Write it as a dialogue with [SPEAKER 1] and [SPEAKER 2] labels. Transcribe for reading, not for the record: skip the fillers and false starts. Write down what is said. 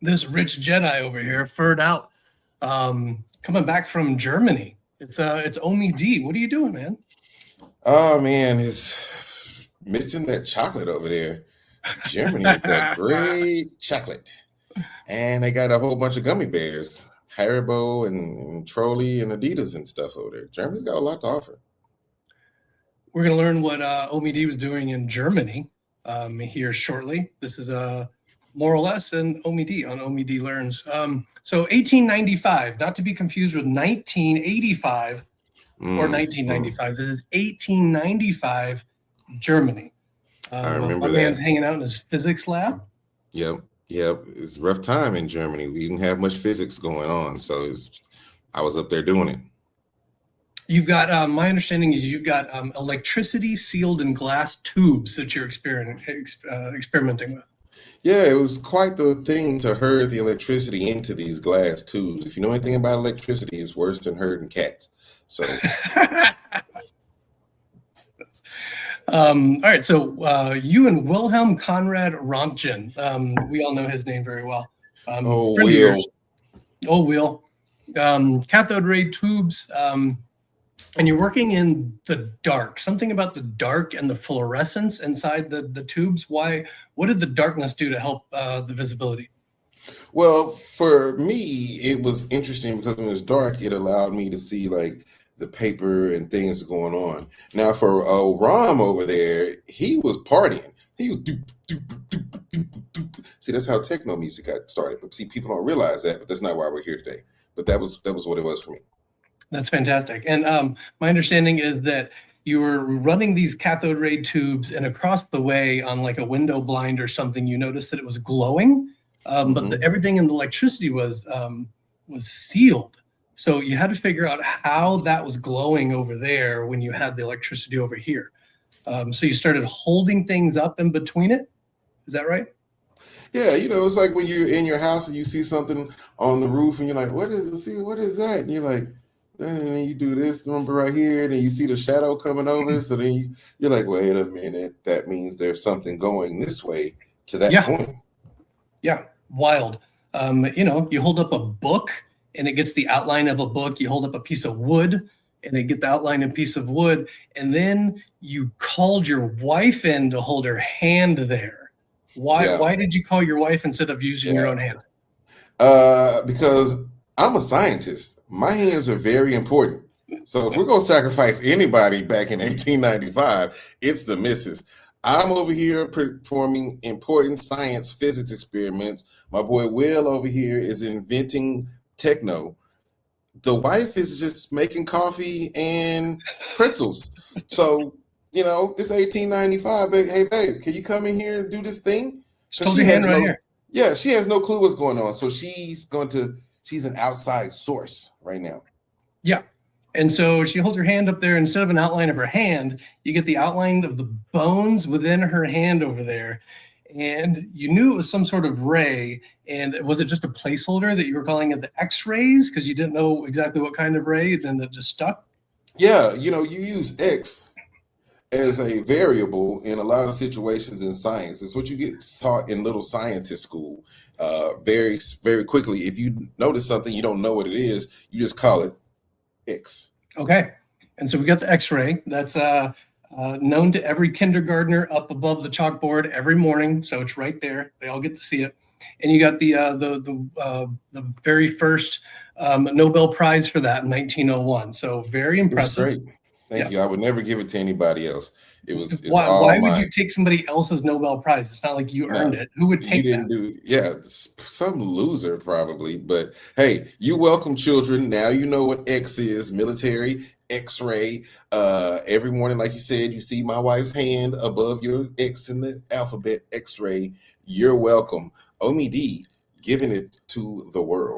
[SPEAKER 1] This rich Jedi over here, furred out, coming back from Germany. It's Omie D. What are you doing, man?
[SPEAKER 2] Oh man, it's missing that chocolate over there. Germany is that great chocolate. And they got a whole bunch of gummy bears, Haribo and Trolley and Adidas and stuff over there. Germany's got a lot to offer.
[SPEAKER 1] We're going to learn what Omie D was doing in Germany here shortly. This is more or less an Omie D on Omie D Learns. So 1895, not to be confused with 1985 or 1995. This is 1895 Germany.
[SPEAKER 2] I remember
[SPEAKER 1] my man's hanging out in his physics lab.
[SPEAKER 2] Yep. It's a rough time in Germany. We didn't have much physics going on, so I was up there doing it.
[SPEAKER 1] You've got, my understanding is you've got electricity sealed in glass tubes that you're experimenting with.
[SPEAKER 2] Yeah, it was quite the thing to herd the electricity into these glass tubes. If you know anything about electricity, it's worse than herding cats. So,
[SPEAKER 1] all right. So you and Wilhelm Conrad Röntgen, we all know his name very well.
[SPEAKER 2] Will.
[SPEAKER 1] Will. Cathode ray tubes. And you're working in the dark. Something about the dark and the fluorescence inside the tubes. Why? What did the darkness do to help the visibility?
[SPEAKER 2] Well, for me, it was interesting because when it was dark, it allowed me to see like the paper and things going on. Now, for Rom over there, he was partying. He was see, that's how techno music got started. But see, people don't realize that, but that's not why we're here today. But that was what it was for me.
[SPEAKER 1] That's fantastic. And my understanding is that you were running these cathode ray tubes, and across the way on like a window blind or something, you noticed that it was glowing, but everything in the electricity was sealed. So you had to figure out how that was glowing over there when you had the electricity over here. So you started holding things up in between it. Is that right?
[SPEAKER 2] Yeah, it's like when you're in your house and you see something on the roof and you're like, what is it? See, what is that? And you're like, and then you do this number right here, and then you see the shadow coming over. So then you're like, wait a minute, that means there's something going this way to that point.
[SPEAKER 1] Yeah, wild. You hold up a book and it gets the outline of a book. You hold up a piece of wood and they get the outline of a piece of wood. And then you called your wife in to hold her hand there. Why did you call your wife instead of using your own hand?
[SPEAKER 2] Because I'm a scientist. My hands are very important. So if we're going to sacrifice anybody back in 1895, it's the missus. I'm over here performing important science physics experiments. My boy Will over here is inventing techno. The wife is just making coffee and pretzels. So, it's 1895. But hey, babe, can you come in here and do this thing?
[SPEAKER 1] Hold your hand right here.
[SPEAKER 2] Yeah, she has no clue what's going on. So she's an outside source right now.
[SPEAKER 1] Yeah. And so she holds her hand up there. Instead of an outline of her hand, you get the outline of the bones within her hand over there. And you knew it was some sort of ray. And was it just a placeholder that you were calling it the X-rays because you didn't know exactly what kind of ray, then that just stuck?
[SPEAKER 2] Yeah, you use X as a variable in a lot of situations in science. It's what you get taught in little scientist school. Very, very quickly, if you notice something you don't know what it is, you just call it X.
[SPEAKER 1] Okay, and so we got the X-ray. That's known to every kindergartner up above the chalkboard every morning. So it's right there. They all get to see it. And you got the very first Nobel Prize for that in 1901. So very impressive.
[SPEAKER 2] Great. Thank you. I would never give it to anybody else.
[SPEAKER 1] Why would you take somebody else's Nobel Prize? It's not like you earned it. Who would take that?
[SPEAKER 2] Some loser probably. But hey, you welcome, children. Now you know what X is, military, X-ray. Every morning, like you said, you see my wife's hand above your X in the alphabet, X-ray. You're welcome. Omie D, giving it to the world.